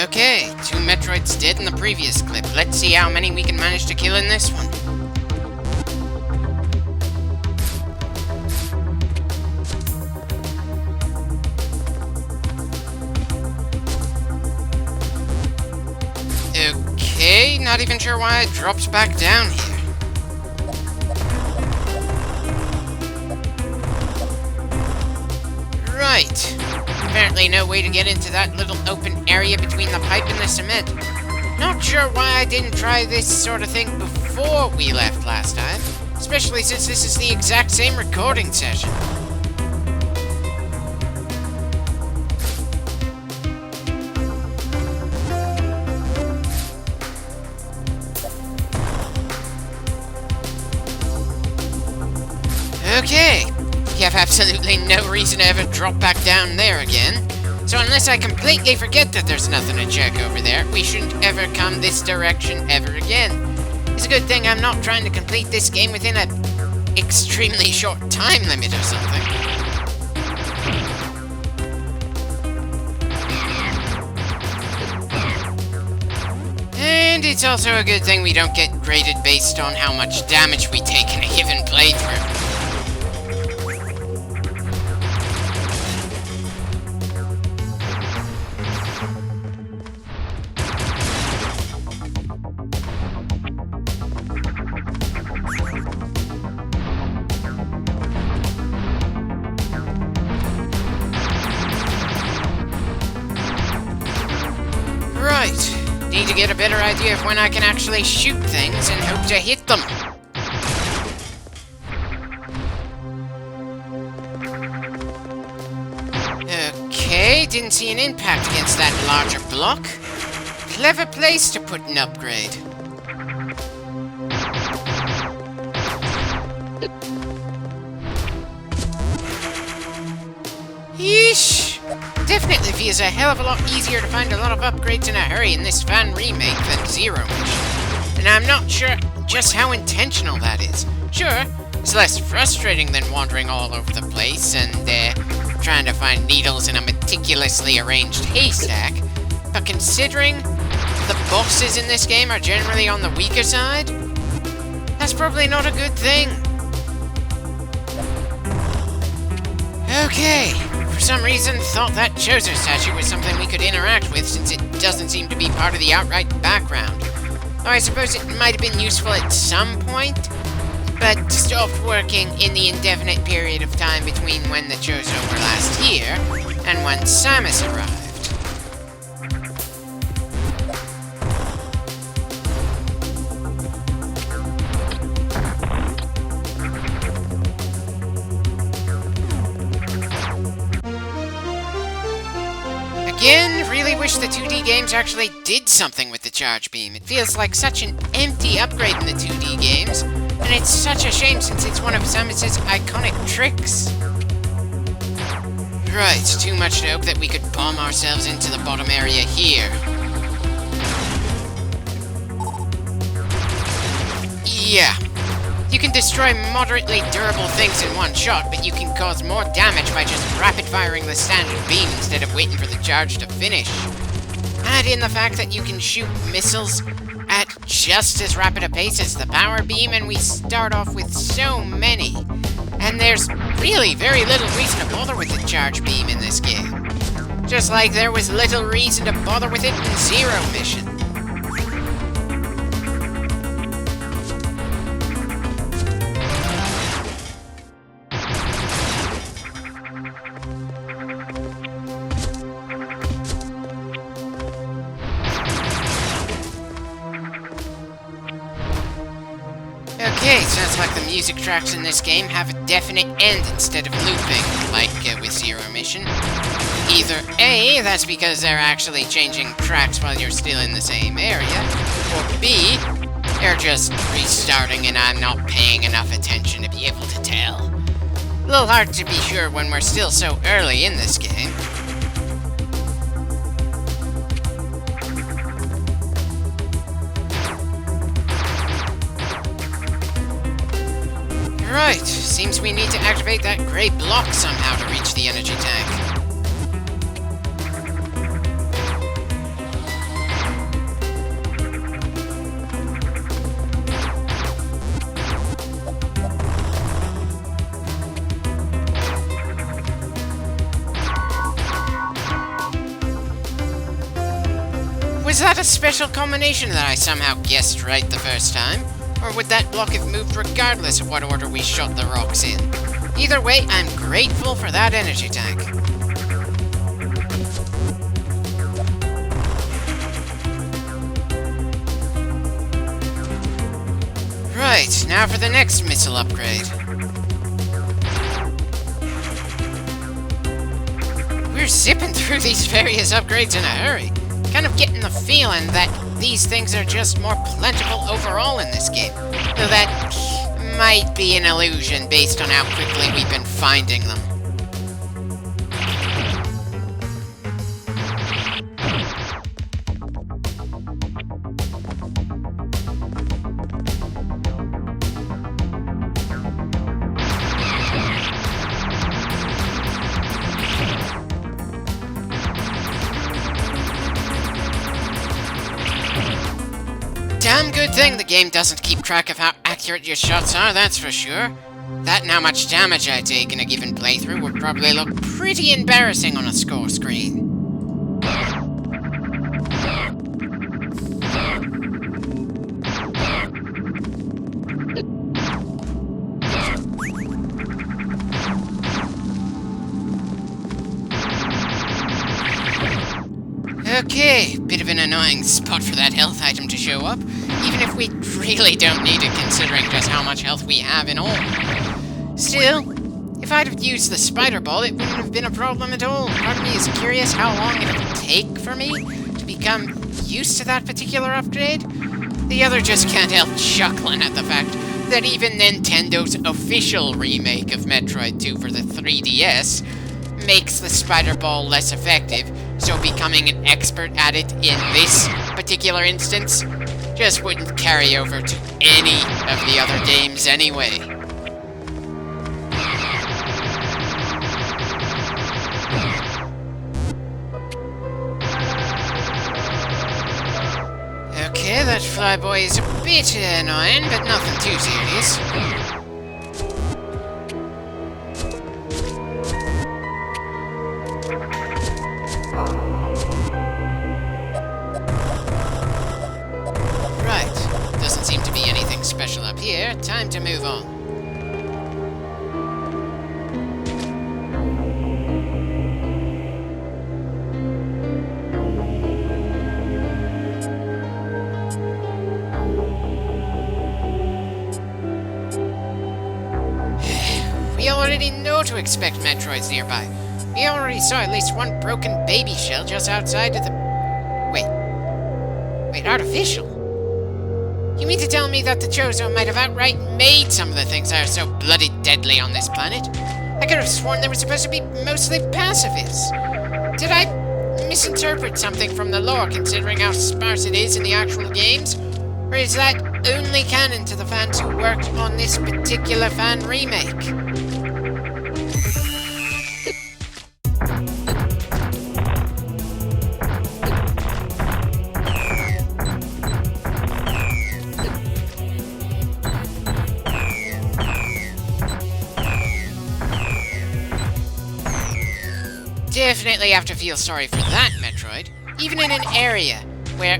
Okay, 2 Metroids dead in the previous clip. Let's see how many we can manage to kill in this one. Okay, not even sure why it drops back down here. Right. Apparently no way to get into that little open area between the pipe and the cement. Not sure why I didn't try this sort of thing before we left last time, especially since this is the exact same recording session. Okay, we have absolutely no reason to ever drop back down there again. So unless I completely forget that there's nothing to check over there, we shouldn't ever come this direction ever again. It's a good thing I'm not trying to complete this game within an extremely short time limit or something. And it's also a good thing we don't get graded based on how much damage we take in a given playthrough. Right. Need to get a better idea of when I can actually shoot things and hope to hit them. Okay, didn't see an impact against that larger block. Clever place to put an upgrade. Yeesh! Definitely feels a hell of a lot easier to find a lot of upgrades in a hurry in this fan remake than Zero Mission. And I'm not sure just how intentional that is. Sure, it's less frustrating than wandering all over the place and, trying to find needles in a meticulously arranged haystack, but considering the bosses in this game are generally on the weaker side, that's probably not a good thing. Okay. For some reason, thought that Chozo statue was something we could interact with since it doesn't seem to be part of the outright background. Though I suppose it might have been useful at some point, but stopped working in the indefinite period of time between when the Chozo were last here and when Samus arrived. Again, really wish the 2D games actually did something with the charge beam. It feels like such an empty upgrade in the 2D games, and it's such a shame since it's one of Samus's iconic tricks. Right, too much to hope that we could bomb ourselves into the bottom area here. Yeah. You can destroy moderately durable things in one shot, but you can cause more damage by just rapid-firing the standard beam instead of waiting for the charge to finish. Add in the fact that you can shoot missiles at just as rapid a pace as the power beam, and we start off with so many. And there's really very little reason to bother with the charge beam in this game. Just like there was little reason to bother with it in Zero Mission. Okay, sounds like the music tracks in this game have a definite end instead of looping, like with Zero Mission. Either A, that's because they're actually changing tracks while you're still in the same area, or B, they're just restarting and I'm not paying enough attention to be able to tell. A little hard to be sure when we're still so early in this game. Right, seems we need to activate that gray block somehow to reach the energy tank. Was that a special combination that I somehow guessed right the first time? Or would that block have moved regardless of what order we shot the rocks in? Either way, I'm grateful for that energy tank. Right, now for the next missile upgrade. We're zipping through these various upgrades in a hurry. Kind of getting the feeling that these things are just more plentiful overall in this game. Though that might be an illusion based on how quickly we've been finding them. Damn good thing the game doesn't keep track of how accurate your shots are, that's for sure. That and how much damage I take in a given playthrough would probably look pretty embarrassing on a score screen. Okay, bit of an annoying spot for that health item to show up, even if we really don't need it considering just how much health we have in all. Still, if I'd have used the spider ball, it wouldn't have been a problem at all. Part of me is curious how long it would take for me to become used to that particular upgrade. The other just can't help chuckling at the fact that even Nintendo's official remake of Metroid 2 for the 3DS makes the spider ball less effective, so becoming an expert at it in this particular instance just wouldn't carry over to any of the other games anyway. Okay, that flyboy is a bit annoying, but nothing too serious. Special up here, time to move on. We already know to expect Metroids nearby. We already saw at least one broken baby shell just outside of the... Wait, artificial? You mean to tell me that the Chozo might have outright made some of the things that are so bloody deadly on this planet? I could have sworn they were supposed to be mostly pacifists. Did I misinterpret something from the lore, considering how sparse it is in the actual games? Or is that only canon to the fans who worked on this particular fan remake? Definitely have to feel sorry for that, Metroid. Even in an area where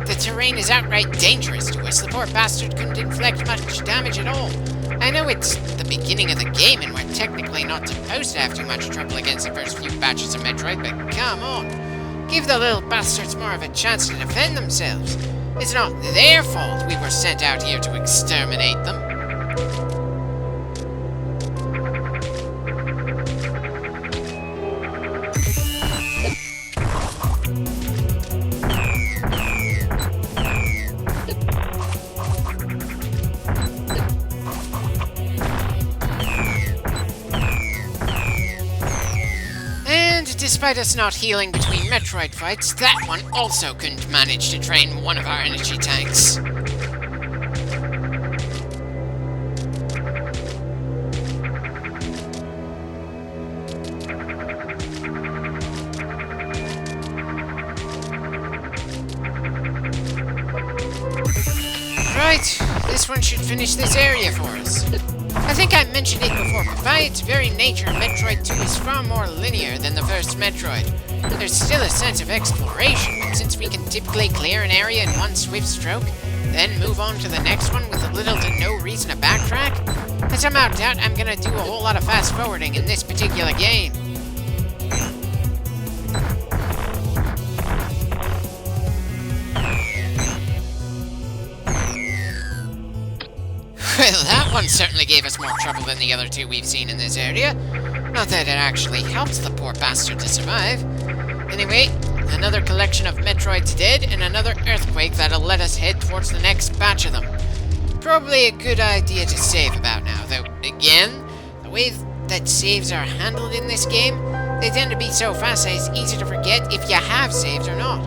the terrain is outright dangerous to us, the poor bastard couldn't inflict much damage at all. I know it's the beginning of the game and we're technically not supposed to have too much trouble against the first few batches of Metroid, but come on. Give the little bastards more of a chance to defend themselves. It's not their fault we were sent out here to exterminate them. Despite us not healing between Metroid fights, that one also couldn't manage to drain one of our energy tanks. Right, this one should finish this area for us. I think I mentioned it before, but by its very nature, Metroid 2 is far more linear than the first Metroid. There's still a sense of exploration, but since we can typically clear an area in one swift stroke, then move on to the next one with little to no reason to backtrack, I somehow doubt I'm gonna do a whole lot of fast-forwarding in this particular game. Well, that one certainly gave us more trouble than the other two we've seen in this area. Not that it actually helps the poor bastard to survive. Anyway, another collection of Metroids dead, and another earthquake that'll let us head towards the next batch of them. Probably a good idea to save about now, though, again, the way that saves are handled in this game, they tend to be so fast that it's easy to forget if you have saved or not.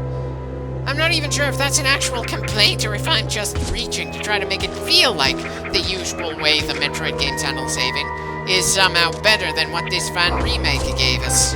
I'm not even sure if that's an actual complaint or if I'm just reaching to try to make it feel like the usual way the Metroid games handle saving is somehow better than what this fan remake gave us.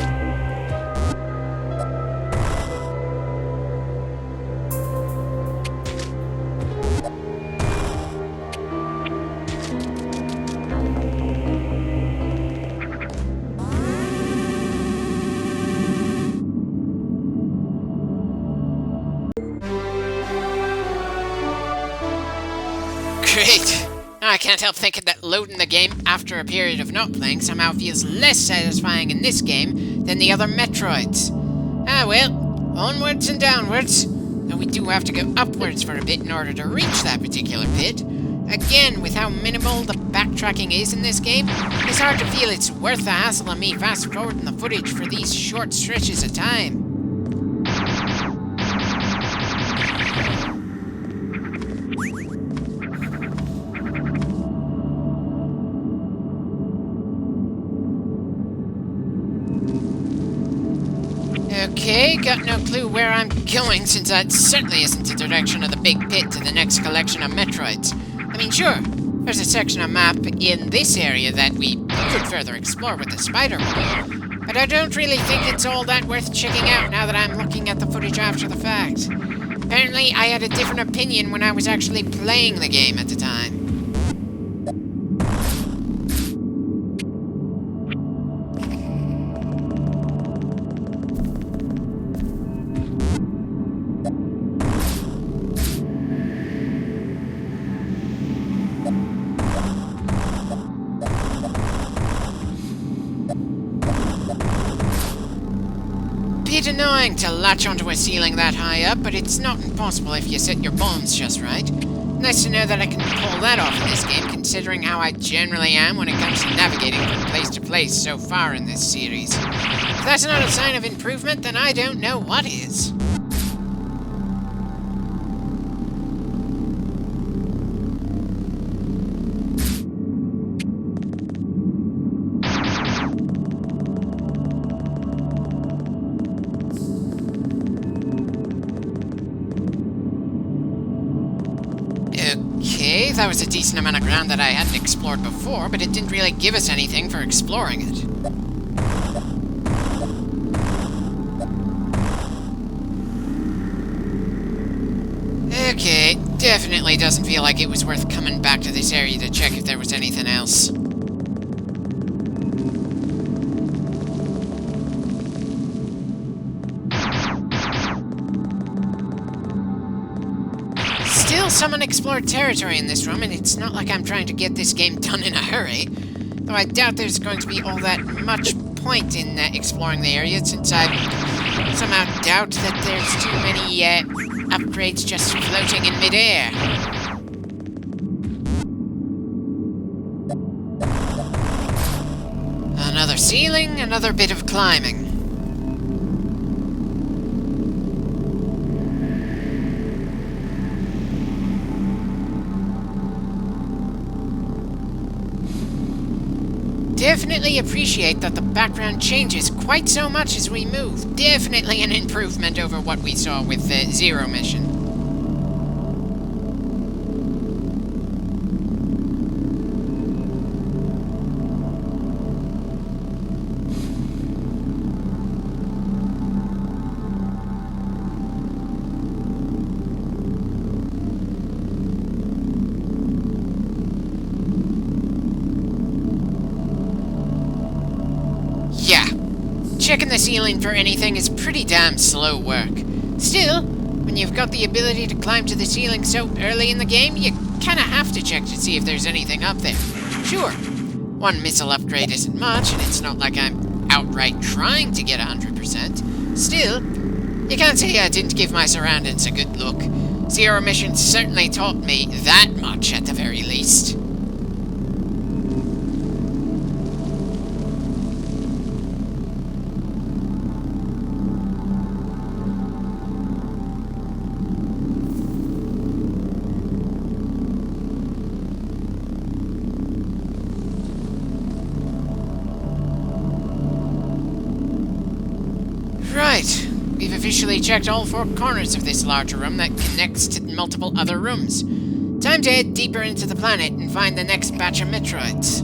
Great! I can't help thinking that loading the game after a period of not playing somehow feels less satisfying in this game than the other Metroids. Ah well, onwards and downwards. Though we do have to go upwards for a bit in order to reach that particular pit. Again, with how minimal the backtracking is in this game, it's hard to feel it's worth the hassle of me fast-forwarding the footage for these short stretches of time. Okay, got no clue where I'm going, since that certainly isn't the direction of the big pit to the next collection of Metroids. I mean, sure, there's a section of map in this area that we could further explore with the spider wall, but I don't really think it's all that worth checking out now that I'm looking at the footage after the fact. Apparently, I had a different opinion when I was actually playing the game at the time. Bit annoying to latch onto a ceiling that high up, but it's not impossible if you set your bombs just right. Nice to know that I can pull that off in this game, considering how I generally am when it comes to navigating from place to place so far in this series. If that's not a sign of improvement, then I don't know what is. Okay, that was a decent amount of ground that I hadn't explored before, but it didn't really give us anything for exploring it. Okay, definitely doesn't feel like it was worth coming back to this area to check if there was anything else. Still some unexplored territory in this room, and it's not like I'm trying to get this game done in a hurry. Though I doubt there's going to be all that much point in exploring the area, since I somehow doubt that there's too many upgrades just floating in midair. Another ceiling, another bit of climbing. Definitely appreciate that the background changes quite so much as we move. Definitely an improvement over what we saw with the Zero mission. ceiling for anything is pretty damn slow work. Still, when you've got the ability to climb to the ceiling so early in the game, you kinda have to check to see if there's anything up there. Sure, one missile upgrade isn't much, and it's not like I'm outright trying to get 100%. Still, you can't say I didn't give my surroundings a good look. Zero Mission certainly taught me that much at the very least. Right. We've officially checked all 4 corners of this larger room that connects to multiple other rooms. Time to head deeper into the planet and find the next batch of Metroids.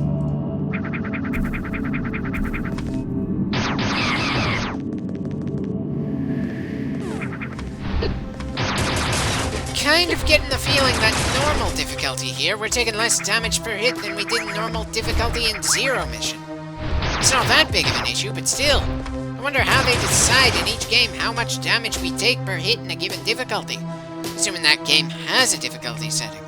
Kind of getting the feeling that normal difficulty here, we're taking less damage per hit than we did in normal difficulty in Zero Mission. It's not that big of an issue, but still. I wonder how they decide in each game how much damage we take per hit in a given difficulty, assuming that game has a difficulty setting.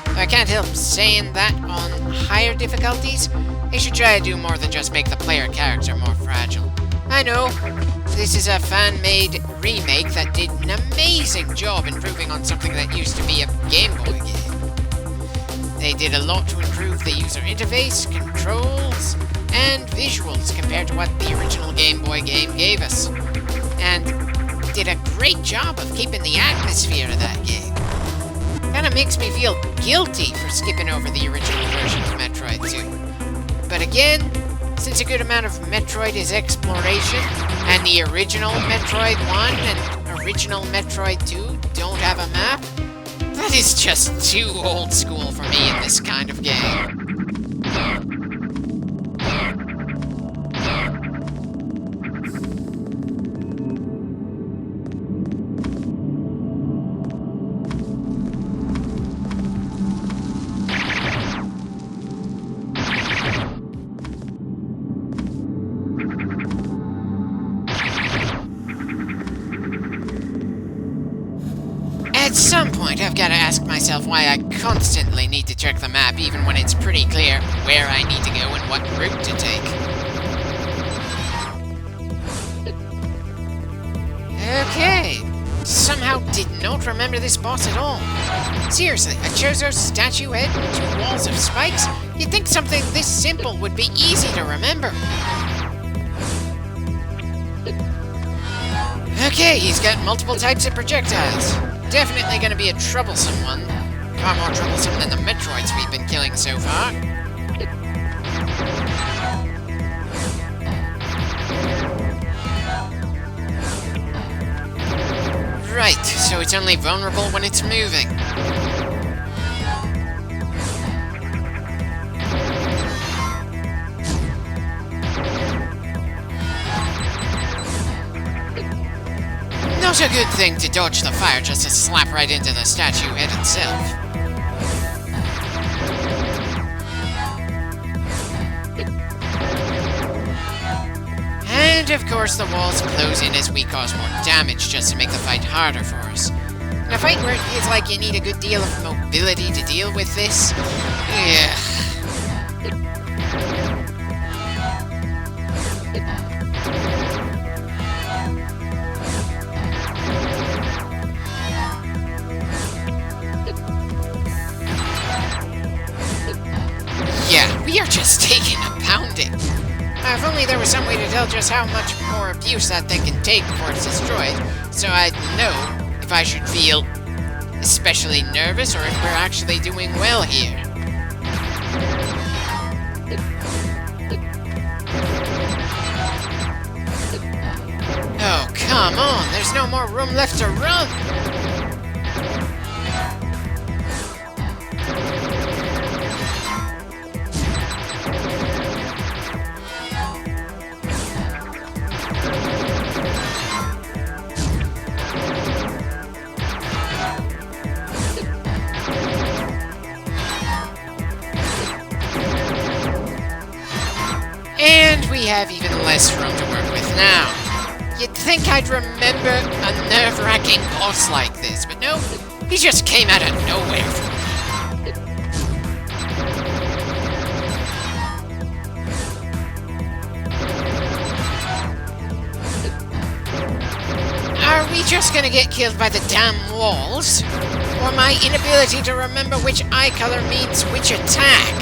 Though I can't help saying that on higher difficulties, they should try to do more than just make the player character more fragile. I know, this is a fan-made remake that did an amazing job improving on something that used to be a Game Boy game. They did a lot to improve the user interface, controls, and visuals compared to what the original Game Boy game gave us. And did a great job of keeping the atmosphere of that game. Kinda makes me feel guilty for skipping over the original version of Metroid 2. But again, since a good amount of Metroid is exploration, and the original Metroid 1 and original Metroid 2 don't have a map, that is just too old school for me in this kind of game. At some point, I've got to ask myself why I constantly need to check the map even when it's pretty clear where I need to go and what route to take. Okay. Somehow did not remember this boss at all. Seriously, a Chozo statue head and 2 walls of spikes? You'd think something this simple would be easy to remember. Okay, he's got multiple types of projectiles. Definitely gonna be a troublesome one. Far more troublesome than the Metroids we've been killing so far. Right, so it's only vulnerable when it's moving. Not a good thing to dodge the fire just to slap right into the statue head itself. And of course the walls close in as we cause more damage just to make the fight harder for us. In a fight where it feels like you need a good deal of mobility to deal with this, yeah. Yeah, we are just taking a pounding. If only there was some way to tell just how much more abuse that thing can take before it's destroyed, so I'd know if I should feel especially nervous or if we're actually doing well here. Oh, come on, there's no more room left to run! And And we have even less room to work with now. You'd think I'd remember a nerve-wracking boss like this, but no, he just came out of nowhere for me. Are we just gonna get killed by the damn walls? Or my inability to remember which eye color means which attack?